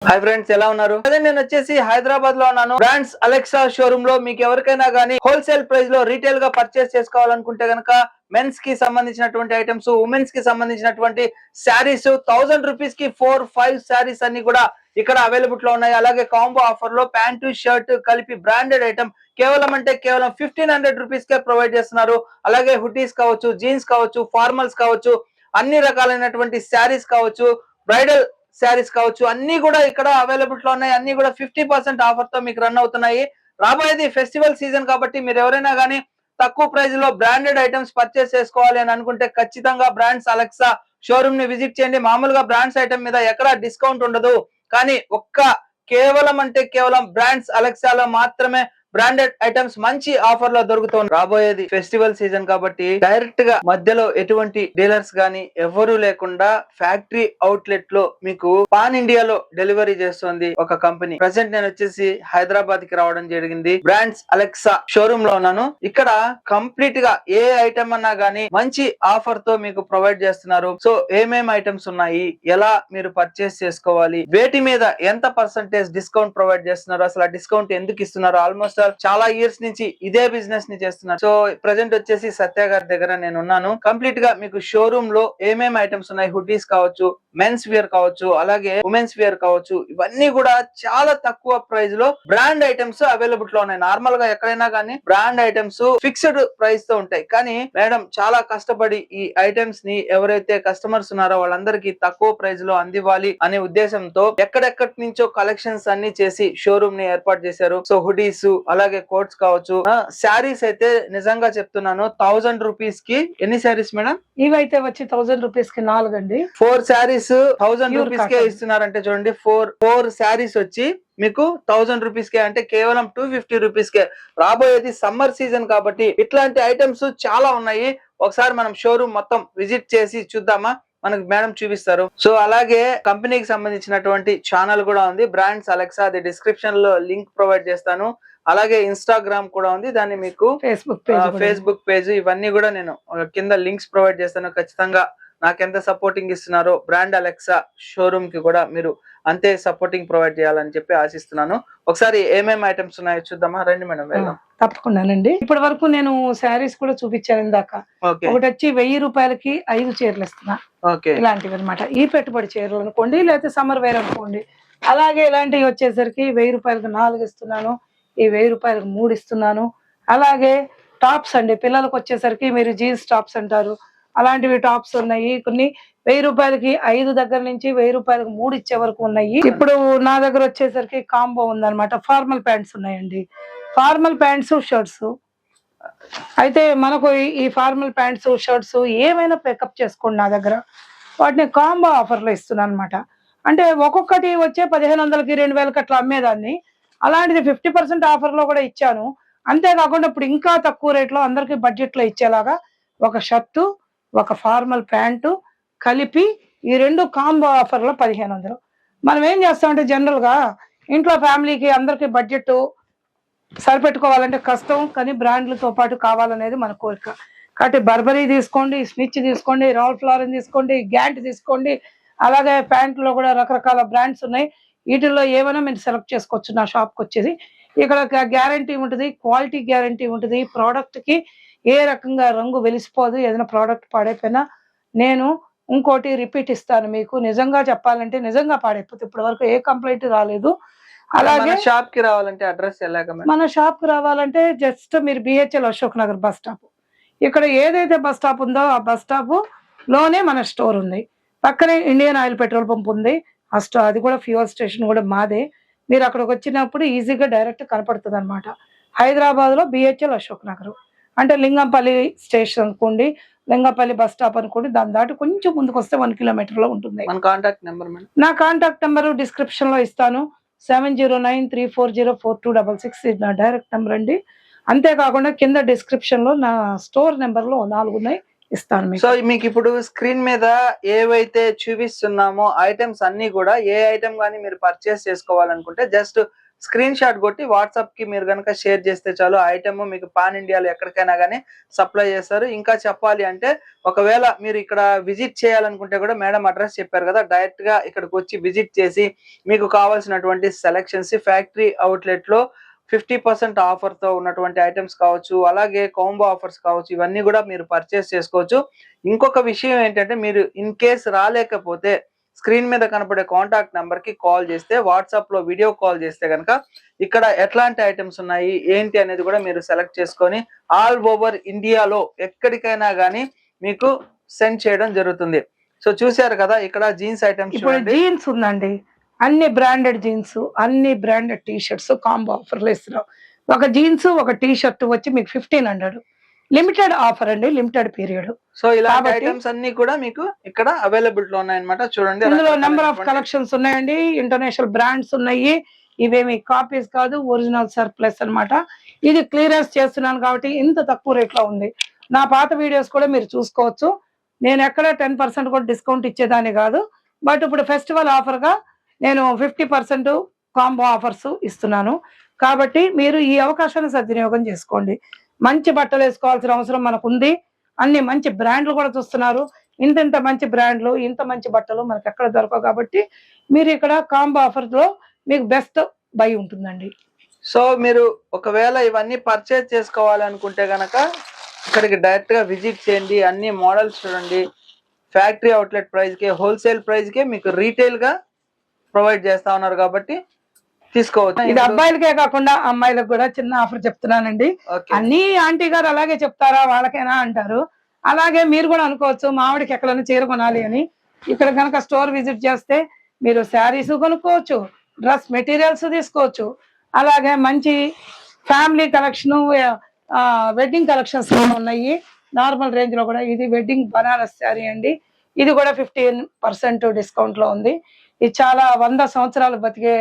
Hi friends, ఎలా ఉన్నారు? అదే నేను వచ్చేసి హైదరాబాద్ లో ఉన్నాను. బ్రాండ్స్ అలెక్సా షోరూమ్ లో మీకు ఎవరికైనా గానీ హోల్సేల్ ప్రైస్ లో రీటైల్ గా పర్చేస్ చేసుకోవాలనుకుంటే గనక మెన్స్ కి సంబంధించినటువంటి ఐటమ్స్, ఉమెన్స్ కి సంబంధించినటువంటి శారీస్ 1000 రూపీస్ కి 4-5 శారీస్ అన్ని కూడా ఇక్కడ అవైలబుల్ లో ఉన్నాయి. అలాగే కాంబో ఆఫర్ లో ప్యాంటు షర్ట్ కలిపి బ్రాండెడ్ ఐటమ్ కేవలం 1500 రూపీస్ కే ప్రొవైడ్ చేస్తున్నారు. అలాగే హుటీస్ కావచ్చు, జీన్స్ కావచ్చు, ఫార్మల్స్ కావచ్చు, అన్ని రకాలైనటువంటి శారీస్ కావచ్చు, బ్రైడల్ శారీస్ కావచ్చు, అన్ని కూడా ఇక్కడ అవైలబుల్ లో ఉన్నాయి. అన్ని కూడా 50% ఆఫర్ తో మీకు రన్ అవుతున్నాయి. రాబోయేది ఫెస్టివల్ సీజన్ కాబట్టి మీరు ఎవరైనా కానీ తక్కువ ప్రైస్ లో బ్రాండెడ్ ఐటమ్స్ పర్చేస్ చేసుకోవాలి అని అనుకుంటే ఖచ్చితంగా బ్రాండ్స్ అలెక్సా షోరూమ్ ని విజిట్ చేయండి. మామూలుగా బ్రాండ్స్ ఐటమ్ మీద ఎక్కడ డిస్కౌంట్ ఉండదు, కానీ కేవలం బ్రాండ్స్ అలెక్సాలో మాత్రమే బ్రాండెడ్ ఐటమ్స్ మంచి ఆఫర్ లో దొరుకుతుంది. రాబోయేది ఫెస్టివల్ సీజన్ కాబట్టి డైరెక్ట్ గా మధ్యలో ఎటువంటి డీలర్స్ గానీ ఎవరు లేకుండా ఫ్యాక్టరీ అవుట్లెట్ లో మీకు పాన్ ఇండియాలో డెలివరీ చేస్తుంది ఒక కంపెనీ. ప్రెసెంట్ నేను వచ్చేసి హైదరాబాద్ కి రావడం జరిగింది. బ్రాండ్స్ అలెక్సా షోరూమ్ లో ఉన్నాను. ఇక్కడ కంప్లీట్ గా ఏ ఐటమ్ అన్నా గానీ మంచి ఆఫర్ తో మీకు ప్రొవైడ్ చేస్తున్నారు. సో ఏమేం ఐటమ్స్ ఉన్నాయి, ఎలా మీరు పర్చేస్ చేసుకోవాలి, వేటి మీద ఎంత పర్సెంటేజ్ డిస్కౌంట్ ప్రొవైడ్ చేస్తున్నారు, అసలు ఆ డిస్కౌంట్ ఎందుకు ఇస్తున్నారు, ఆల్మోస్ట్ చాలా ఇయర్స్ నుంచి ఇదే బిజినెస్ ని చేస్తున్నారు. సో ప్రెసెంట్ వచ్చేసి సత్య గారి దగ్గర నేను ఉన్నాను. కంప్లీట్ గా మీకు షోరూమ్ లో ఏమేమి ఐటమ్స్ ఉన్నాయి, హుడీస్ కావచ్చు, మెన్స్ వేర్ కావచ్చు, అలాగే ఉమెన్స్ వేర్ కావచ్చు, ఇవన్నీ కూడా చాలా తక్కువ ప్రైస్ లో బ్రాండ్ ఐటమ్స్ అవైలబుల్ లో ఉన్నాయి. నార్మల్ గా ఎక్కడైనా కానీ బ్రాండ్ ఐటమ్స్ ఫిక్స్డ్ ప్రైస్ తో ఉంటాయి, కానీ మేడం చాలా కష్టపడి ఈ ఐటమ్స్ ని ఎవరైతే కస్టమర్స్ ఉన్నారో వాళ్ళందరికీ తక్కువ ప్రైస్ లో అందివ్వాలి అనే ఉద్దేశంతో ఎక్కడెక్కడి నుంచో కలెక్షన్స్ అన్ని చేసి షోరూమ్ ని ఏర్పాటు చేశారు. సో హుడీస్, అలాగే కోట్స్ కావచ్చు, శారీస్ అయితే నిజంగా చెప్తున్నాను 1000 రూపీస్ కి ఎన్ని శారీస్ మేడం? ఇవైతే వచ్చి 1000 రూపీస్ కి 4 అండి. 4 శారీస్ 1000 రూపీస్ కే ఇస్తున్నారంటే చూడండి. 4 శారీస్ వచ్చి మీకు 1000 రూపీస్ కే, అంటే కేవలం 250 రూపీస్ కే. రాబోయేది సమ్మర్ సీజన్ కాబట్టి ఇట్లాంటి ఐటమ్స్ చాలా ఉన్నాయి. ఒకసారి మనం షోరూమ్ మొత్తం విజిట్ చేసి చూద్దామా? మనకు మేడం చూపిస్తారు. సో అలాగే కంపెనీకి సంబంధించినటువంటి ఛానల్ కూడా ఉంది, బ్రాండ్స్ అలెక్సా. అది డిస్క్రిప్షన్ లో లింక్ ప్రొవైడ్ చేస్తాను. అలాగే ఇన్స్టాగ్రామ్ కూడా ఉంది, దాన్ని మీకు ఫేస్బుక్ పేజ్, ఇవన్నీ కూడా నేను కింద లింక్స్ ప్రొవైడ్ చేస్తాను. ఖచ్చితంగా నాకెంత సపోర్టింగ్ ఇస్తున్నారో బ్రాండ్ అలెక్సా షోరూమ్ కి కూడా మీరు అంతే సపోర్టింగ్ ప్రొవైడ్ చేయాలని చెప్పి ఆశిస్తున్నాను. ఒకసారి ఏమేమి ఐటమ్స్ ఉన్నాయో చూద్దామా? రండి మేడం, వెళ్దాం. తప్పకుండానండి. ఇప్పటి వరకు నేను శారీస్ కూడా చూపించాను ఇందాక. ఒకటి వచ్చి 1000 రూపాయలకి 5 చీరలు ఇస్తున్నా, ఇలాంటివి అనమాట. ఈ పెట్టుబడి చీరలు అనుకోండి, లేకపోతే సమ్మర్ వేర్ అనుకోండి. అలాగే ఇలాంటివి వచ్చేసరికి 1000 రూపాయలకు 4 ఇస్తున్నాను, ఈ 1000 రూపాయలకు 3 ఇస్తున్నాను. అలాగే టాప్స్ అండి, పిల్లలకు వచ్చేసరికి మీరు జీన్స్ టాప్స్ అంటారు, అలాంటివి టాప్స్ ఉన్నాయి. కొన్ని 1000 రూపాయలకి 5 దగ్గర నుంచి 1000 రూపాయలకు 3 ఇచ్చే వరకు ఉన్నాయి. ఇప్పుడు నా దగ్గర వచ్చేసరికి కాంబో ఉందన్నమాట. ఫార్మల్ ప్యాంట్స్ ఉన్నాయండి, ఫార్మల్ ప్యాంట్స్, షర్ట్స్. అయితే మనకు ఈ ఫార్మల్ ప్యాంట్స్, షర్ట్స్ ఏమైనా పికప్ చేసుకోండి నా దగ్గర. వాటిని కాంబో ఆఫర్లో ఇస్తున్నాను అనమాట. అంటే ఒక్కొక్కటి వచ్చే 1500కి 2000కి అట్లా అమ్మేదాన్ని, అలాంటిది 50% ఆఫర్లో కూడా ఇచ్చాను. అంతేకాకుండా ఇప్పుడు ఇంకా తక్కువ రేట్లో అందరికి బడ్జెట్లో ఇచ్చేలాగా ఒక షర్టు, ఒక ఫార్మల్ ప్యాంటు కలిపి ఈ 2 కాంబో ఆఫర్లో 1500. మనం ఏం చేస్తామంటే జనరల్గా ఇంట్లో ఫ్యామిలీకి అందరికి బడ్జెట్ సరిపెట్టుకోవాలంటే కష్టం, కానీ బ్రాండ్లతో పాటు కావాలనేది మన కోరిక. కాబట్టి బర్బరీ తీసుకోండి, స్నిచ్ తీసుకోండి, రాల్ఫ్ లారెన్ తీసుకోండి, గ్యాంట్ తీసుకోండి. అలాగే ప్యాంట్లో కూడా రకరకాల బ్రాండ్స్ ఉన్నాయి. వీటిల్లో ఏమైనా మీరు సెలెక్ట్ చేసుకోవచ్చు నా షాప్కి వచ్చేసి. ఇక్కడ గ్యారంటీ ఉంటుంది, క్వాలిటీ గ్యారంటీ ఉంటుంది. ప్రోడక్ట్కి ఏ రకంగా రంగు వెలిసిపోదు. ఏదైనా ప్రోడక్ట్ పాడైపోయినా నేను ఇంకోటి రిపీట్ ఇస్తాను మీకు. నిజంగా చెప్పాలంటే నిజంగా పాడైపోతుంది. ఇప్పటి వరకు ఏ కంప్లైంట్ రాలేదు. అలాగే షాప్ కి రావాలంటే అడ్రస్ ఎలాగ? మన షాప్ కి రావాలంటే జస్ట్ మీరు బిహెచ్ఎల్ అశోక్ నగర్ బస్ స్టాప్, ఇక్కడ ఏదైతే బస్ స్టాప్ ఉందో ఆ బస్ స్టాప్ లోనే మన స్టోర్ ఉంది. పక్కనే ఇండియన్ ఆయిల్ పెట్రోల్ పంప్ ఉంది, అది కూడా ఫ్యూయల్ స్టేషన్ కూడా మాదే. మీరు అక్కడికి వచ్చినప్పుడు ఈజీగా డైరెక్ట్ కనపడుతుంది అనమాట. హైదరాబాద్ లో బిహెచ్ఎల్ అశోక్ నగర్ అంటే లింగంపల్లి స్టేషన్ అనుకోండి, లింగంపల్లి బస్ స్టాప్ అనుకోండి, దాని దాటి కొంచెం ముందుకు వస్తే 1 కిలోమీటర్ లో ఉంటుంది. నా కాంటాక్ట్ నెంబర్ డిస్క్రిప్షన్ లో ఇస్తాను. 7093404266 నా డైరెక్ట్ నెంబర్ అండి. అంతేకాకుండా కింద డిస్క్రిప్షన్ లో నా స్టోర్ నెంబర్ లో 4 ఉన్నాయి, ఇస్తాను. సో మీకు ఇప్పుడు స్క్రీన్ మీద ఏవైతే చూపిస్తున్నామో ఐటమ్స్ అన్ని కూడా, ఏ ఐటమ్ గానీ మీరు పర్చేస్ చేసుకోవాలనుకుంటే జస్ట్ స్క్రీన్ షాట్ కొట్టి వాట్సాప్ కి మీరు కనుక షేర్ చేస్తే చాలు, ఐటమ్ మీకు పాన్ ఇండియాలో ఎక్కడికైనా కానీ సప్లై చేస్తారు. ఇంకా చెప్పాలి అంటే ఒకవేళ మీరు ఇక్కడ విజిట్ చేయాలనుకుంటే కూడా మేడం అడ్రస్ చెప్పారు కదా, డైరెక్ట్ గా ఇక్కడికి వచ్చి విజిట్ చేసి మీకు కావాల్సినటువంటి సెలెక్షన్స్ ఫ్యాక్టరీ అవుట్లెట్ లో 50% ఆఫర్ తో ఉన్నటువంటి ఐటమ్స్ కావచ్చు, అలాగే కాంబో ఆఫర్స్ కావచ్చు, ఇవన్నీ కూడా మీరు పర్చేస్ చేసుకోవచ్చు. ఇంకొక విషయం ఏంటంటే మీరు ఇన్ కేస్ రాలేకపోతే స్క్రీన్ మీద కనపడే కాంటాక్ట్ నెంబర్ కి కాల్ చేస్తే, వాట్సాప్ లో వీడియో కాల్ చేస్తే కనుక ఇక్కడ ఎట్లాంటి ఐటమ్స్ ఉన్నాయి ఏంటి అనేది కూడా మీరు సెలెక్ట్ చేసుకొని ఆల్ ఓవర్ ఇండియాలో ఎక్కడికైనా గానీ మీకు సెండ్ చేయడం జరుగుతుంది. సో చూశారు కదా ఇక్కడ జీన్స్ ఐటమ్స్. ఇప్పుడు జీన్స్ ఉందండి, అన్ని బ్రాండెడ్ జీన్స్, అన్ని బ్రాండెడ్ టీ షర్ట్స్ కాంబో ఆఫర్లు ఇస్తున్నాం. ఒక జీన్స్ ఒక టీ షర్ట్ వచ్చి మీకు 1500, లిమిటెడ్ ఆఫర్ అండి, లిమిటెడ్ పీరియడ్. సో ఇలాంటి ఐటమ్స్ అన్ని కూడా మీకు ఇక్కడ అవైలబుల్ లో ఉన్నాయన్నమాట. చూడండి ఇందులో నెంబర్ ఆఫ్ కలెక్షన్స్ ఉన్నాయండి, ఇంటర్నేషనల్ బ్రాండ్స్ ఉన్నాయి. ఇవేమి కాపీస్ కాదు, ఒరిజినల్ సర్ప్లస్ అన్నమాట. ఇది క్లియరెన్స్ చేస్తున్నాను కాబట్టి ఇంత తక్కువ రేట్ లో ఉంది. నా పాత వీడియోస్ కూడా మీరు చూసుకోవచ్చు. నేను ఎక్కడ 10% కూడా డిస్కౌంట్ ఇచ్చేదాన్ని కాదు, బట్ ఇప్పుడు ఫెస్టివల్ ఆఫర్ గా నేను 50% కాంబో ఆఫర్స్ ఇస్తున్నాను. కాబట్టి మీరు ఈ అవకాశాన్ని సద్వినియోగం చేసుకోండి. మంచి బట్టలు వేసుకోవాల్సిన అవసరం మనకు ఉంది. అన్ని మంచి బ్రాండ్లు కూడా చూస్తున్నారు. ఇంత మంచి బ్రాండ్లు, ఇంత మంచి బట్టలు మనకు ఎక్కడ దొరకవు. కాబట్టి మీరు ఇక్కడ కాంబో ఆఫర్ లో మీకు బెస్ట్ బై ఉంటుందండి. సో మీరు ఒకవేళ ఇవన్నీ పర్చేజ్ చేసుకోవాలనుకుంటే గనక ఇక్కడికి డైరెక్ట్ గా విజిట్ చేయండి. అన్ని మోడల్స్ చూడండి. ఫ్యాక్టరీ అవుట్లెట్ ప్రైస్ కే, హోల్సేల్ ప్రైస్ కే మీకు రీటైల్ గా ప్రొవైడ్ చేస్తా ఉన్నారు కాబట్టి తీసుకోవచ్చు. ఇది అబ్బాయిలకే కాకుండా అమ్మాయిలకు కూడా చిన్న ఆఫర్ చెప్తున్నానండి. అన్ని ఆంటీ గారు అలాగే చెప్తారా వాళ్ళకైనా అంటారు, అలాగే మీరు కూడా అనుకోవచ్చు మావిడికి ఎక్కడైనా చీర కొనాలి అని. ఇక్కడ కనుక స్టోర్ విజిట్ చేస్తే మీరు శారీస్ కొనుక్కోవచ్చు, డ్రెస్ మెటీరియల్స్ తీసుకోవచ్చు, అలాగే మంచి ఫ్యామిలీ కలెక్షన్, వెడ్డింగ్ కలెక్షన్స్ ఉన్నాయి నార్మల్ రేంజ్ లో కూడా. ఇది వెడ్డింగ్ బనారస్ శారీ అండి, ఇది కూడా 15% డిస్కౌంట్ లో ఉంది. ఇది చాలా 100 సంవత్సరాలు బతికే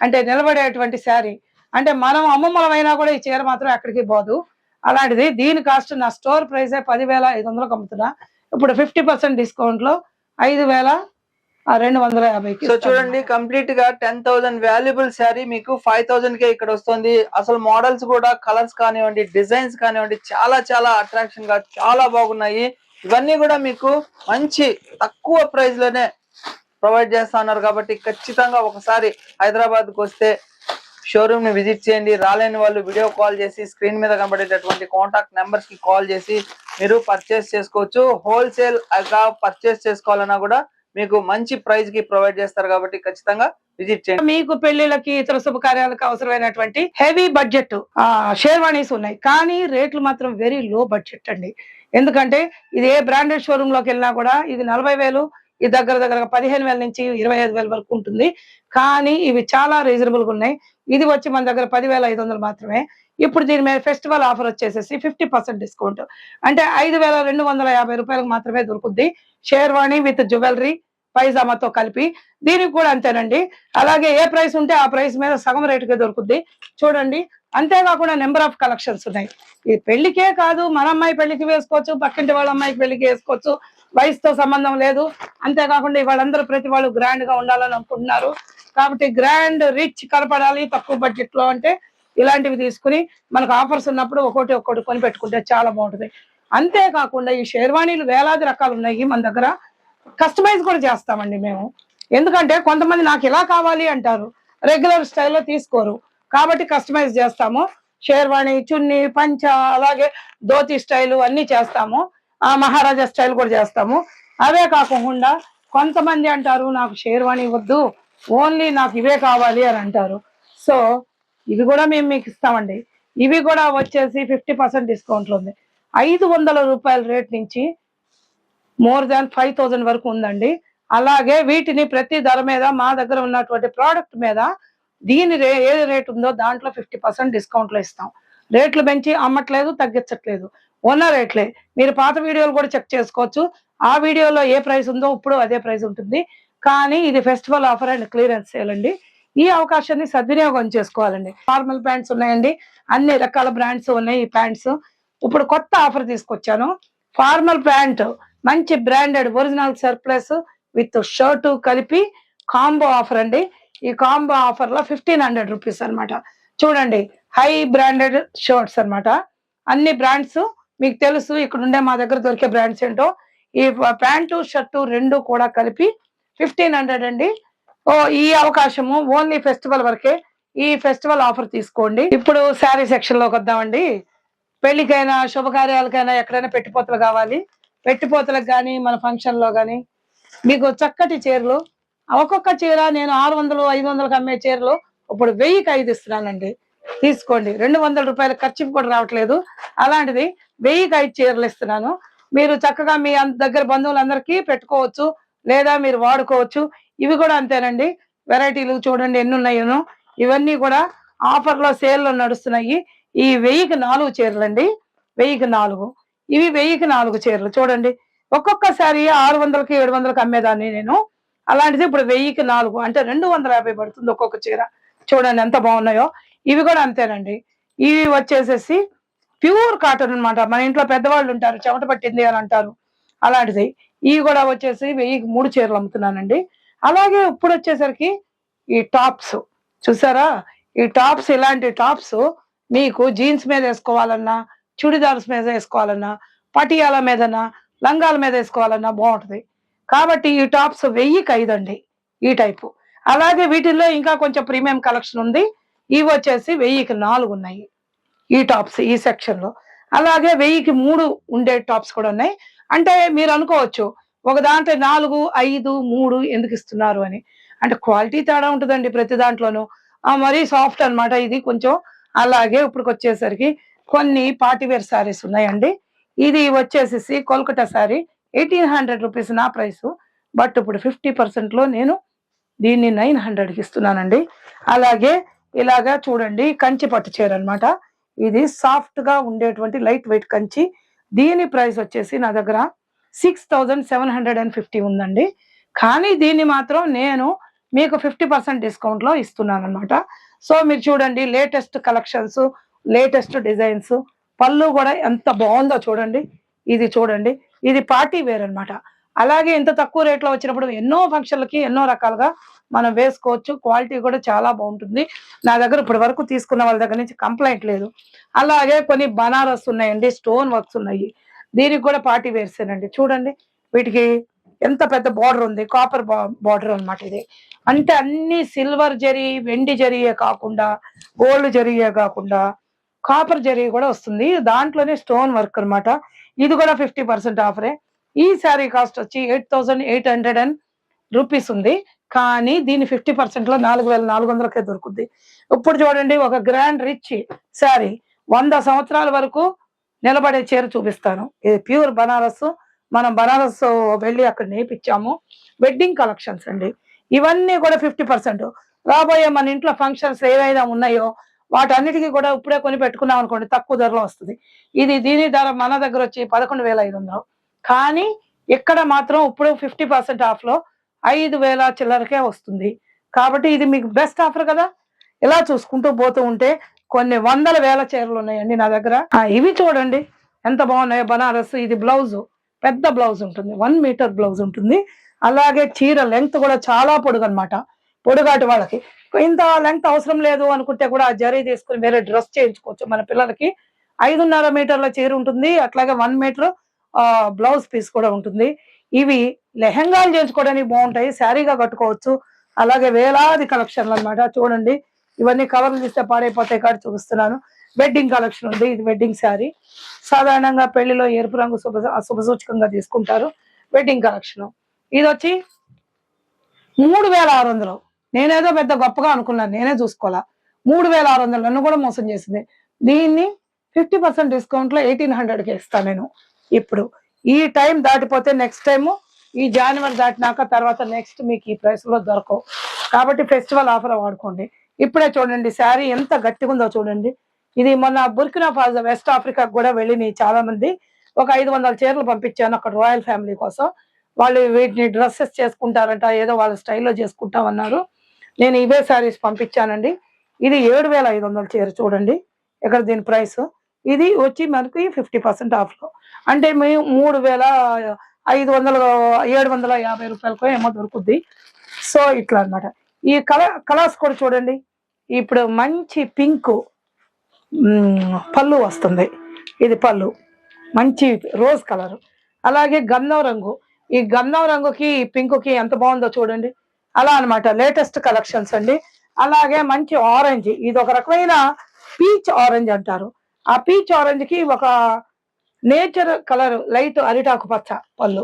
అంటే నిలబడేటువంటి శారీ. అంటే మనం అమ్మమ్మలమైనా కూడా ఈ చీర మాత్రం ఎక్కడికి పోదు. అలాంటిది దీని కాస్ట్ నా స్టోర్ ప్రైస్ 10,500 అమ్ముతున్నా, ఇప్పుడు 50% డిస్కౌంట్ లో 5,250. సో చూడండి కంప్లీట్ గా 10,000 వాల్యుబుల్ శారీ మీకు 5,000 కే ఇక్కడ వస్తుంది. అసలు మోడల్స్ కూడా, కలర్స్ కానివ్వండి, డిజైన్స్ కానివ్వండి, చాలా చాలా అట్రాక్షన్ గా చాలా బాగున్నాయి. ఇవన్నీ కూడా మీకు మంచి తక్కువ ప్రైస్ లోనే ప్రొవైడ్ చేస్తా ఉన్నారు. కాబట్టి ఖచ్చితంగా ఒకసారి హైదరాబాద్ కు వస్తే షోరూమ్ ని విజిట్ చేయండి. రాలేని వాళ్ళు వీడియో కాల్ చేసి స్క్రీన్ మీద కనబడేటటువంటి కాంటాక్ట్ నెంబర్స్ కి కాల్ చేసి మీరు పర్చేస్ చేసుకోవచ్చు. హోల్సేల్ గా పర్చేస్ చేసుకోవాలన్నా కూడా మీకు మంచి ప్రైస్ కి ప్రొవైడ్ చేస్తారు కాబట్టి ఖచ్చితంగా విజిట్ చేయండి. మీకు పెళ్లిళ్ళకి ఇతర శుభకార్యాలకు అవసరమైనటువంటి హెవీ బడ్జెట్ షేర్వాణీస్ ఉన్నాయి, కానీ రేట్లు మాత్రం వెరీ లో బడ్జెట్ అండి. ఎందుకంటే ఇది ఏ బ్రాండెడ్ షోరూమ్ లోకి వెళ్ళినా కూడా ఇది 40,000, ఇది దగ్గర 15,000 నుంచి 25,000 వరకు ఉంటుంది. కానీ ఇవి చాలా రీజనబుల్ గా ఉన్నాయి. ఇది వచ్చి మన దగ్గర 10,500 మాత్రమే. ఇప్పుడు దీని మీద ఫెస్టివల్ ఆఫర్ వచ్చేసేసి 50% డిస్కౌంట్, అంటే 5,250 రూపాయలకు మాత్రమే దొరుకుద్ది. షేర్వాణి విత్ జ్యువెలరీ పైజామాతో కలిపి. దీనికి కూడా అంతేనండి. అలాగే ఏ ప్రైస్ ఉంటే ఆ ప్రైస్ మీద సగం రేటుకే దొరుకుద్ది. చూడండి, అంతేకాకుండా నెంబర్ ఆఫ్ కలెక్షన్స్ ఉన్నాయి. ఈ పెళ్లికే కాదు, మన అమ్మాయి పెళ్లికి వేసుకోవచ్చు, పక్కింటి వాళ్ళ అమ్మాయికి పెళ్లికి వేసుకోవచ్చు, వయసుతో సంబంధం లేదు. అంతేకాకుండా వాళ్ళందరూ ప్రతి వాళ్ళు గ్రాండ్ గా ఉండాలని అనుకుంటున్నారు. కాబట్టి గ్రాండ్ రిచ్ కనపడాలి తక్కువ బడ్జెట్ లో అంటే ఇలాంటివి తీసుకుని మనకు ఆఫర్స్ ఉన్నప్పుడు ఒక్కొక్కటి కొని పెట్టుకుంటే చాలా బాగుంటుంది. అంతేకాకుండా ఈ షేర్వాణీలు వేలాది రకాలు ఉన్నాయి మన దగ్గర. కస్టమైజ్ కూడా చేస్తామండి మేము. ఎందుకంటే కొంతమంది నాకు ఇలా కావాలి అంటారు, రెగ్యులర్ స్టైల్లో తీసుకోరు. కాబట్టి కస్టమైజ్ చేస్తాము. షేర్వాణి, చున్నీ, పంచ, అలాగే ధోతి స్టైల్ అన్ని చేస్తాము. మహారాజా స్టైల్ కూడా చేస్తాము. అవే కాకుండా కొంతమంది అంటారు నాకు షేర్వాణి వద్దు, ఓన్లీ నాకు ఇవే కావాలి అని అంటారు. సో ఇవి కూడా మేము మీకు ఇస్తామండి. ఇవి కూడా వచ్చేసి 50% డిస్కౌంట్ లో ఉంది. 500 రూపాయల రేట్ నుంచి మోర్ దాన్ 5,000 వరకు ఉందండి. అలాగే వీటిని ప్రతి ధర మీద మా దగ్గర ఉన్నటువంటి ప్రోడక్ట్ మీద దీని ఏ రేట్ ఉందో దాంట్లో 50% డిస్కౌంట్ లో ఇస్తాం. రేట్లు పెంచి అమ్మట్లేదు, తగ్గించట్లేదు, ఉన్న రేట్లే. మీరు పాత వీడియోలు కూడా చెక్ చేసుకోవచ్చు. ఆ వీడియోలో ఏ ప్రైస్ ఉందో ఇప్పుడు అదే ప్రైస్ ఉంటుంది. కానీ ఇది festival offer and clearance sale అండి. ఈ అవకాశాన్ని సద్వినియోగం చేసుకోవాలండి. ఫార్మల్ ప్యాంట్స్ ఉన్నాయండి, అన్ని రకాల బ్రాండ్స్ ఉన్నాయి. ఈ ప్యాంట్స్ ఇప్పుడు కొత్త ఆఫర్ తీసుకొచ్చాను. ఫార్మల్ ప్యాంట్ మంచి branded original surplus with shirt కలిపి కాంబో ఆఫర్ అండి. ఈ కాంబో ఆఫర్ లో 1500 రూపీస్ అన్నమాట. చూడండి హై బ్రాండెడ్ షర్ట్స్ అన్నమాట. అన్ని బ్రాండ్స్ మీకు తెలుసు, ఇక్కడ ఉండే మా దగ్గర దొరికే బ్రాండ్స్ ఏంటో. ఈ ప్యాంటు షర్టు రెండు కూడా కలిపి 1500 అండి. ఓ ఈ అవకాశము ఓన్లీ ఫెస్టివల్ వరకే. ఈ ఫెస్టివల్ ఆఫర్ తీసుకోండి. ఇప్పుడు శారీ సెక్షన్ లోకి వద్దామండి. పెళ్లికైనా శుభకార్యాలకైనా ఎక్కడైనా పెట్టిపోతలు కావాలి, పెట్టిపోతలకు కానీ మన ఫంక్షన్ లో కానీ మీకు చక్కటి చీరలు. ఒక్కొక్క చీర నేను 600 500కి అమ్మే చీరలు ఇప్పుడు 1000కి 5 ఇస్తున్నానండి. తీసుకోండి. 200 రూపాయల ఖర్చు కూడా రావట్లేదు, అలాంటిది 1000కి 5 చీరలు ఇస్తున్నాను. మీరు చక్కగా మీ దగ్గర బంధువులందరికీ పెట్టుకోవచ్చు, లేదా మీరు వాడుకోవచ్చు. ఇవి కూడా అంతేనండి. వెరైటీలు చూడండి ఎన్ని ఉన్నాయో. ఇవన్నీ కూడా ఆఫర్ లో సేల్ లో నడుస్తున్నాయి. ఈ 1000కి 4 చీరలు అండి. 1000కి 4. ఇవి 1000కి 4 చీరలు చూడండి. ఒక్కొక్కసారి 600కి 700కి అమ్మేదాన్ని నేను, అలాంటిది ఇప్పుడు 1000కి 4 అంటే 250 పడుతుంది ఒక్కొక్క చీర. చూడండి ఎంత బాగున్నాయో. ఇవి కూడా అంతేనండి. ఇవి వచ్చేసేసి ప్యూర్ కాటన్ అన్నమాట. మన ఇంట్లో పెద్దవాళ్ళు ఉంటారు, చెమట పట్టింది అని అంటారు, అలాంటిది. ఇవి కూడా వచ్చేసి 1000కి 3 చీరలు అమ్ముతున్నానండి. అలాగే ఇప్పుడు వచ్చేసరికి ఈ టాప్స్ చూసారా, ఈ టాప్స్, ఇలాంటి టాప్స్ మీకు జీన్స్ మీద వేసుకోవాలన్నా, చుడిదార్స్ మీద వేసుకోవాలన్నా, పటియాల మీదనా, లంగాల మీద వేసుకోవాలన్నా బాగుంటది. కాబట్టి ఈ టాప్స్ 1000కి 5 అండి ఈ టైపు. అలాగే వీటిల్లో ఇంకా కొంచెం ప్రీమియం కలెక్షన్ ఉంది. ఇవి వచ్చేసి 1000కి 4 ఉన్నాయి ఈ టాప్స్ ఈ సెక్షన్ లో. అలాగే 1000కి 3 ఉండే టాప్స్ కూడా ఉన్నాయి. అంటే మీరు అనుకోవచ్చు ఒక దాంట్లో 4 5 3 ఎందుకు ఇస్తున్నారు అని. అంటే క్వాలిటీ తేడా ఉంటుందండి ప్రతి దాంట్లోనూ. మరీ సాఫ్ట్ అన్నమాట ఇది కొంచెం. అలాగే ఇప్పుడు వచ్చేసరికి కొన్ని పార్టీవేర్ శారీస్ ఉన్నాయండి. ఇది వచ్చేసేసి కోల్కతా శారీ 1800 రూపీస్ నా ప్రైస్. బట్ ఇప్పుడు 50% లో నేను దీన్ని 900కి ఇస్తున్నానండి. అలాగే ఇలాగా చూడండి కంచి పట్టు చీర అన్నమాట. ఇది సాఫ్ట్ గా ఉండేటువంటి లైట్ వెయిట్ కంచి. దీని ప్రైస్ వచ్చేసి నా దగ్గర 6750 ఉందండి. కానీ దీన్ని మాత్రం నేను మీకు 50% డిస్కౌంట్ లో ఇస్తున్నాను అనమాట. సో మీరు చూడండి లేటెస్ట్ కలెక్షన్స్, లేటెస్ట్ డిజైన్స్. పళ్ళు కూడా ఎంత బాగుందో చూడండి. ఇది చూడండి, ఇది పార్టీ వేర్ అన్నమాట. అలాగే ఇంత తక్కువ రేట్లో వచ్చినప్పుడు ఎన్నో ఫంక్షన్లకి ఎన్నో రకాలుగా మనం వేసుకోవచ్చు. క్వాలిటీ కూడా చాలా బాగుంటుంది. నా దగ్గర ఇప్పటి వరకు తీసుకున్న వాళ్ళ దగ్గర నుంచి కంప్లైంట్ లేదు. అలాగే కొన్ని బనారస్ ఉన్నాయండి, స్టోన్ వర్క్స్ ఉన్నాయి. దీనికి కూడా పార్టీ వేర్సేనండి. చూడండి వీటికి ఎంత పెద్ద బార్డర్ ఉంది, కాపర్ బార్డర్ అన్నమాట ఇది. అంటే అన్ని సిల్వర్ జరీ, వెండి జరీయే కాకుండా, గోల్డ్ జరీయే కాకుండా కాపర్ జరీ కూడా వస్తుంది. దాంట్లోనే స్టోన్ వర్క్ అన్నమాట. ఇది కూడా 50% ఆఫరే. ఈ శారీ కాస్ట్ వచ్చి 8800 రూపీస్ ఉంది. కానీ దీని 50% లో 4400కే దొరుకుద్ది. ఇప్పుడు చూడండి ఒక గ్రాండ్ రిచ్ శారీ 100 సంవత్సరాల వరకు నిలబడే చీర చూపిస్తాను. ఇది ప్యూర్ బనారస్. మనం బనారస్ వెళ్ళి అక్కడ నేర్పించాము. వెడ్డింగ్ కలెక్షన్స్ అండి. ఇవన్నీ కూడా 50%. రాబోయే మన ఇంట్లో ఫంక్షన్స్ ఏవైనా ఉన్నాయో వాటన్నిటికీ కూడా ఇప్పుడే కొని పెట్టుకున్నాం అనుకోండి, తక్కువ ధరలో వస్తుంది. దీని ధర మన దగ్గర వచ్చి 11,500. కానీ ఇక్కడ మాత్రం ఇప్పుడు 50% ఆఫ్ లో 5000 చిల్లరకే వస్తుంది. కాబట్టి ఇది మీకు బెస్ట్ ఆఫర్ కదా. ఇలా చూసుకుంటూ పోతూ ఉంటే కొన్ని వందల వేల చీరలు ఉన్నాయండి నా దగ్గర. ఇవి చూడండి ఎంత బాగున్నాయో. బనారస్. ఇది బ్లౌజ్, పెద్ద బ్లౌజ్ ఉంటుంది, 1 మీటర్ బ్లౌజ్ ఉంటుంది. అలాగే చీర లెంగ్త్ కూడా చాలా పొడుగు అనమాట. పొడుగాటి వాళ్ళకి ఇంత లెంగ్త్ అవసరం లేదు అనుకుంటే కూడా ఆ జరీ తీసుకుని వేరే డ్రెస్ చేయించుకోవచ్చు. మన పిల్లలకి 5.5 మీటర్ల చీర ఉంటుంది. అట్లాగే 1 మీటర్ బ్లౌజ్ పీస్ కూడా ఉంటుంది. ఇవి లెహంగాలు చేయించుకోవడానికి బాగుంటాయి, శారీగా కట్టుకోవచ్చు. అలాగే వేలాది కలెక్షన్లు అన్నమాట. చూడండి ఇవన్నీ కవర్లు తీస్తే పాడైపోతాయి కాబట్టి చూపిస్తున్నాను. వెడ్డింగ్ కలెక్షన్ ఉంది. ఇది వెడ్డింగ్ శారీ. సాధారణంగా పెళ్లిలో ఎరుపు రంగు శుభ సూచకంగా తీసుకుంటారు. Wedding collection. ఇది వచ్చి 3600. నేనేదో పెద్ద గొప్పగా అనుకున్నాను, నేనే చూసుకోవాలా. 3600 నన్ను కూడా మోసం చేసింది. దీన్ని 50% డిస్కౌంట్ లో 1800కి ఇస్తాను నేను. ఇప్పుడు ఈ టైం దాటిపోతే నెక్స్ట్ టైము ఈ జనవరి దాటినాక తర్వాత నెక్స్ట్ మీకు ఈ ప్రైస్ లో దొరకవు. కాబట్టి ఫెస్టివల్ ఆఫర్ వాడుకోండి. ఇప్పుడే చూడండి శారీ ఎంత గట్టిగా ఉందో చూడండి. ఇది మొన్న బుర్కినా ఫాసో వెస్ట్ ఆఫ్రికా కూడా వెళ్ళినాయి చాలా మంది. ఒక 500 చీరలు పంపించాను అక్కడ రాయల్ ఫ్యామిలీ కోసం. వాళ్ళు వీటిని డ్రెస్సెస్ చేసుకుంటారంట, ఏదో వాళ్ళ స్టైల్లో చేసుకుంటామన్నారు. నేను ఇవే శారీస్ పంపించానండి. ఇది 7500 చీర చూడండి ఇక్కడ దీని ప్రైస్. ఇది వచ్చి మనకి 50% ఆఫ్ లో. అంటే మేము 3500 750 రూపాయలకో ఏమో దొరుకుద్ది. సో ఇట్లా అన్నమాట. ఈ కలర్స్ కూడా చూడండి. ఇప్పుడు మంచి పింక్ పళ్ళు వస్తుంది. ఇది పళ్ళు మంచి రోజ్ కలర్. అలాగే గంధం రంగు, ఈ గంధం రంగుకి పింక్ కి ఎంత బాగుందో చూడండి. అలా అన్నమాట, లేటెస్ట్ కలెక్షన్స్ అండి. అలాగే మంచి ఆరెంజ్, ఇది ఒక రకమైన పీచ్ ఆరెంజ్ అంటారు. ఆ పీచ్ ఆరెంజ్ కి ఒక నేచర్ కలర్ లైట్ అరిటాకు పచ్చ పళ్ళు.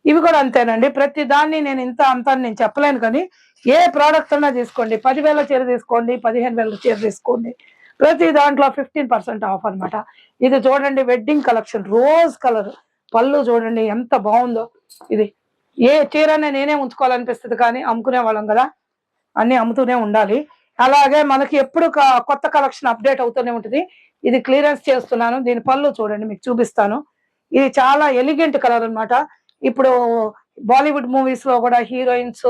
ఇవి కూడా అంతేనండి. ప్రతి దాన్ని నేను ఇంత అంత అని నేను చెప్పలేను, కానీ ఏ ప్రోడక్ట్ అన్నా తీసుకోండి, 10,000 చీర తీసుకోండి, 15,000 చీర తీసుకోండి, ప్రతి దాంట్లో 15% ఆఫ్ అన్నమాట. ఇది చూడండి, వెడ్డింగ్ కలెక్షన్, రోజ్ కలర్ పళ్ళు చూడండి ఎంత బాగుందో. ఇది ఏ చీరనే నేనే ఉంచుకోవాలనిపిస్తుంది, కానీ అమ్ముకునే వాళ్ళం కదా, అన్ని అమ్ముతూనే ఉండాలి. అలాగే మనకి ఎప్పుడు కొత్త కలెక్షన్ అప్డేట్ అవుతూనే ఉంటుంది. ఇది క్లియరెన్స్ చేస్తున్నాను. దీని పళ్ళు చూడండి, మీకు చూపిస్తాను. ఇది చాలా ఎలిగెంట్ కలర్ అన్నమాట. ఇప్పుడు బాలీవుడ్ మూవీస్ లో కూడా హీరోయిన్స్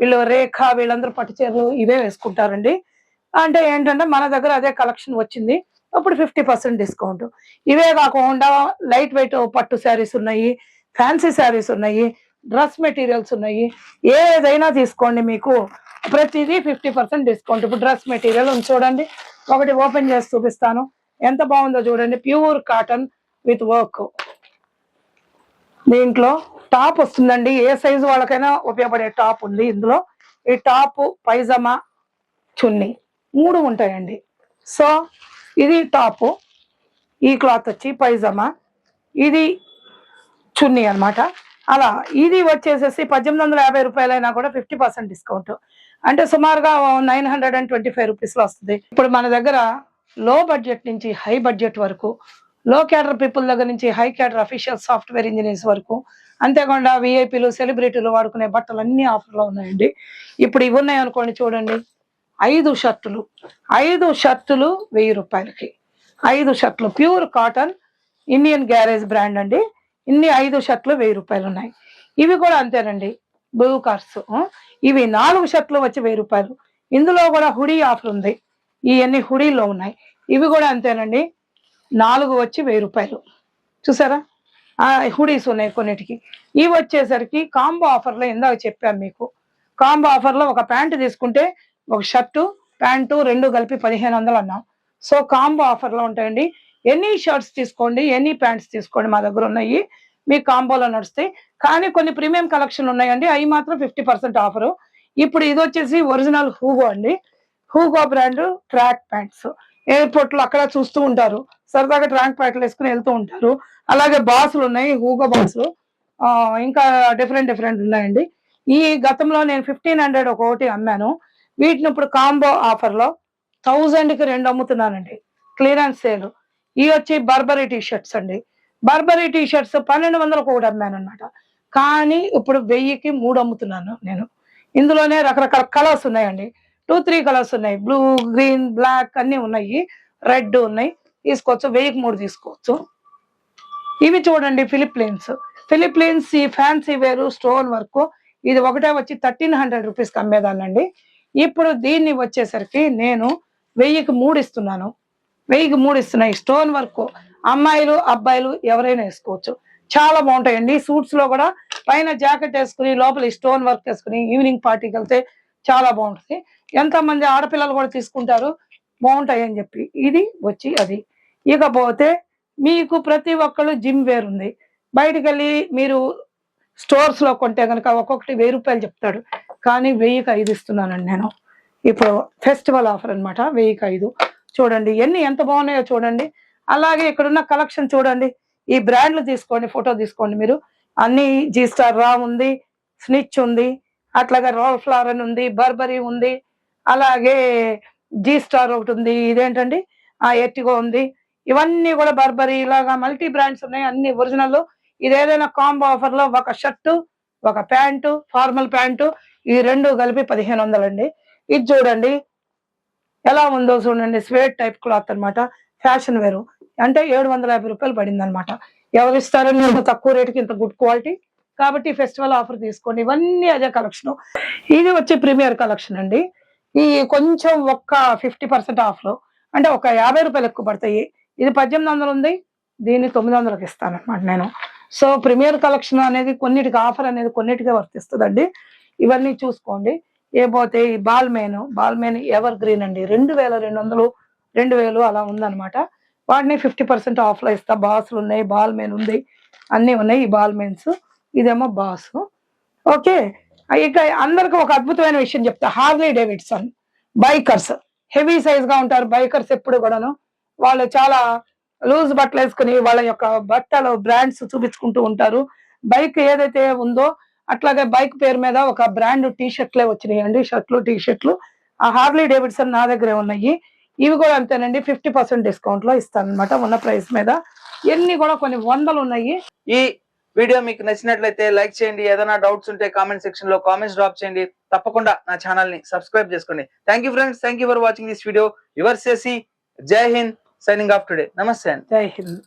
వీళ్ళు, రేఖ, వీళ్ళందరూ పట్టు చీరలు ఇవే వేసుకుంటారండి. అంటే ఏంటంటే మన దగ్గర అదే కలెక్షన్ వచ్చింది, అప్పుడు 50% డిస్కౌంట్. ఇవే కాకుండా లైట్ వెయిట్ పట్టు శారీస్ ఉన్నాయి, ఫ్యాన్సీ శారీస్ ఉన్నాయి, డ్రెస్ మెటీరియల్స్ ఉన్నాయి. ఏదైనా తీసుకోండి, మీకు ప్రతిదీ 50% డిస్కౌంట్. ఇప్పుడు డ్రెస్ మెటీరియల్ ఉంది చూడండి, ఒకటి ఓపెన్ చేసి చూపిస్తాను. ఎంత బాగుందో చూడండి, ప్యూర్ కాటన్ విత్ వర్క్. దీంట్లో టాప్ వస్తుందండి, ఏ సైజు వాళ్ళకైనా ఉపయోగపడే టాప్ ఉంది ఇందులో. ఈ టాప్, పైజమా, చున్నీ 3 ఉంటాయండి. సో ఇది టాప్, ఈ క్లాత్ వచ్చి పైజమా, ఇది చున్నీ అన్నమాట. అలా ఇది వచ్చేసేసి 1,850 రూపాయలైనా కూడా 50% డిస్కౌంట్, అంటే సుమారుగా 925 రూపీస్ లో వస్తుంది. ఇప్పుడు మన దగ్గర లో బడ్జెట్ నుంచి హై బడ్జెట్ వరకు, లో క్యాడర్ పీపుల్ దగ్గర నుంచి high cadre official software engineers వరకు, అంతేకాకుండా విఐపీలు, సెలబ్రిటీలు వాడుకునే బట్టలు అన్ని ఆఫర్లో ఉన్నాయండి. ఇప్పుడు ఇవి ఉన్నాయి అనుకోండి, చూడండి, 5 షర్టులు 1000 రూపాయలకి. 5 షర్ట్లు pure cotton Indian garage brand అండి. ఇన్ని 5 షర్ట్లు 1000 రూపాయలు ఉన్నాయి. ఇవి కూడా అంతేనండి, బ్లూ కార్స్. ఇవి 4 షర్ట్లు వచ్చి 1000 రూపాయలు. ఇందులో కూడా హుడీ ఆఫర్ ఉంది, ఇవన్నీ హుడీలో ఉన్నాయి. ఇవి కూడా అంతేనండి, 4 వచ్చి 1000 రూపాయలు. చూసారా, హుడీస్ ఉన్నాయి కొన్నిటికి. ఇవి వచ్చేసరికి కాంబో ఆఫర్లో, ఇందాక చెప్పాను మీకు, కాంబో ఆఫర్లో ఒక ప్యాంట్ తీసుకుంటే ఒక షర్టు ప్యాంటు 2 కలిపి 1,500 అన్నాం. సో కాంబో ఆఫర్లో ఉంటాయండి. ఎన్ని షర్ట్స్ తీసుకోండి, ఎన్ని ప్యాంట్స్ తీసుకోండి, మా దగ్గర ఉన్నాయి, మీ కాంబోలో నడుస్తాయి. కానీ కొన్ని ప్రీమియం కలెక్షన్ ఉన్నాయండి, అవి మాత్రం 50% ఆఫరు. ఇప్పుడు ఇది వచ్చేసి ఒరిజినల్ హూగో అండి, హూగో బ్రాండ్ ట్రాక్ ప్యాంట్స్. ఎయిర్పోర్ట్ లో అక్కడ చూస్తూ ఉంటారు, సరదాగా ట్రాక్ ప్యాంట్లు వేసుకుని వెళ్తూ ఉంటారు. అలాగే బాసులు ఉన్నాయి, హూగో బాసులు, ఇంకా డిఫరెంట్ ఉన్నాయండి. ఈ గతంలో నేను 1,500 ఒకటి అమ్మాను. వీటిని ఇప్పుడు కాంబో ఆఫర్ లో 1000కి 2 అమ్ముతున్నానండి, క్లియరెన్స్ సేల్. ఇవి వచ్చి బర్బరీ టీ షర్ట్స్ అండి. బర్బరీ టీ షర్ట్స్ 1,200కి ఒకటి అమ్మాను అనమాట, కానీ ఇప్పుడు 1000కి 3 అమ్ముతున్నాను నేను. ఇందులోనే రకరకాల కలర్స్ ఉన్నాయండి, 2-3 కలర్స్ ఉన్నాయి, బ్లూ, గ్రీన్, బ్లాక్ అన్ని ఉన్నాయి, రెడ్ ఉన్నాయి. తీసుకోవచ్చు, 1000కి 3 తీసుకోవచ్చు. ఇవి చూడండి, ఫిలిప్లైన్స్ ఈ ఫ్యాన్సీ వేరు స్టోన్ వర్క్. ఇది ఒకటే వచ్చి 1,300 రూపీస్కి అమ్మేదానండి. ఇప్పుడు దీన్ని వచ్చేసరికి నేను 1000కి 3 ఇస్తున్నాను. 1000కి 3 ఇస్తున్నాయి. స్టోన్ వర్క్ అమ్మాయిలు అబ్బాయిలు ఎవరైనా వేసుకోవచ్చు, చాలా బాగుంటాయండి. సూట్స్ లో కూడా పైన జాకెట్ వేసుకుని లోపల స్టోన్ వర్క్ వేసుకుని ఈవినింగ్ పార్టీకి వెళ్తే చాలా బాగుంటుంది. ఎంతమంది ఆడపిల్లలు కూడా తీసుకుంటారు, బాగుంటాయి అని చెప్పి. ఇది వచ్చి అది. ఇకపోతే మీకు ప్రతి ఒక్కళ్ళు జిమ్ వేర్ ఉంది. బయటకు వెళ్ళి మీరు స్టోర్స్ లో కొంటే కనుక ఒక్కొక్కటి 1000 రూపాయలు చెప్తాడు, కానీ 1000కి 5 ఇస్తున్నానండి నేను. ఇప్పుడు ఫెస్టివల్ ఆఫర్ అనమాట, 1000కి 5. చూడండి ఎన్ని ఎంత బాగున్నాయో చూడండి. అలాగే ఇక్కడ ఉన్న కలెక్షన్ చూడండి, ఈ బ్రాండ్లు తీసుకోండి, ఫోటో తీసుకోండి మీరు. అన్ని జీ స్టార్ రా ఉంది, స్నిచ్ ఉంది, అట్లాగే రాల్ ఫ్లారన్ ఉంది, బర్బరీ ఉంది, అలాగే జీ స్టార్ ఒకటి ఉంది, ఇదేంటండి ఎర్టిగో ఉంది. ఇవన్నీ కూడా బర్బరీ, ఇలాగా మల్టీ బ్రాండ్స్ ఉన్నాయి, అన్ని ఒరిజినల్. ఇది ఏదైనా కాంబో ఆఫర్ లో ఒక షర్టు, ఒక ప్యాంటు, ఫార్మల్ ప్యాంటు, ఈ 2 కలిపి 1,500 అండి. ఇది చూడండి ఎలా ఉందో చూడండి, స్వేట్ టైప్ క్లాత్ అన్నమాట, ఫ్యాషన్ వేరు. అంటే 750 రూపాయలు పడింది అనమాట. ఎవరు ఇస్తారని ఇంత తక్కువ రేటుకి ఇంత గుడ్ క్వాలిటీ, కాబట్టి ఫెస్టివల్ ఆఫర్ తీసుకోండి. ఇవన్నీ అదే కలెక్షన్. ఇది వచ్చి ప్రీమియర్ కలెక్షన్ అండి. ఈ కొంచెం ఒక్క 50% ఆఫ్ లో, అంటే ఒక 50 రూపాయలు ఎక్కువ పడతాయి. ఇది 1,800 ఉంది, దీన్ని 900కి ఇస్తాను అనమాట నేను. సో ప్రీమియర్ కలెక్షన్ అనేది కొన్నిటికి ఆఫర్ అనేది కొన్నిటికే వర్తిస్తుందండి. ఇవన్నీ చూసుకోండి. పోతే ఈ బాల్మేన్ ఎవర్ గ్రీన్ అండి 2200 2000 అలా ఉందన్నమాట. వాటిని 50% ఆఫ్ లో ఇస్తా. బాస్లు ఉన్నాయి, బాల్మేన్ ఉంది, అన్ని ఉన్నాయి. ఈ బాల్మేన్స్ ఇదేమో బాస్. ఓకే, ఇక అందరికి ఒక అద్భుతమైన విషయం చెప్తా. Harley Davidson bikers heavy size గా ఉంటారు. బైకర్స్ ఎప్పుడు కూడాను వాళ్ళు చాలా లూజ్ బట్టలు వేసుకుని వాళ్ళ యొక్క బట్టలు బ్రాండ్స్ చూపించుకుంటూ ఉంటారు. బైక్ ఏదైతే ఉందో అట్లాగే బైక్ పేరు మీద ఒక బ్రాండ్ టీ షర్ట్లే వచ్చినాయి అండి. షర్ట్లు, టీ షర్ట్లు ఆ హార్లీ డేవిడ్సన్ నా దగ్గరే ఉన్నాయి. ఇవి కూడా అంతేనండి, 50% డిస్కౌంట్ లో ఇస్తాను అనమాట ఉన్న ప్రైస్ మీద. ఎన్ని కూడా కొన్ని వందలు ఉన్నాయి. ఈ వీడియో మీకు నచ్చినట్లయితే లైక్ చేయండి. ఏదైనా డౌట్స్ ఉంటే కామెంట్ సెక్షన్ లో కామెంట్స్ డ్రాప్ చేయండి. తప్పకుండా నా ఛానల్ ని సబ్స్క్రైబ్ చేసుకోండి. Thank you friends, thank you for watching this video. Your సేసి జై హింద్, సైనింగ్ ఆఫ్ టుడే. నమస్తే. జై హింద్.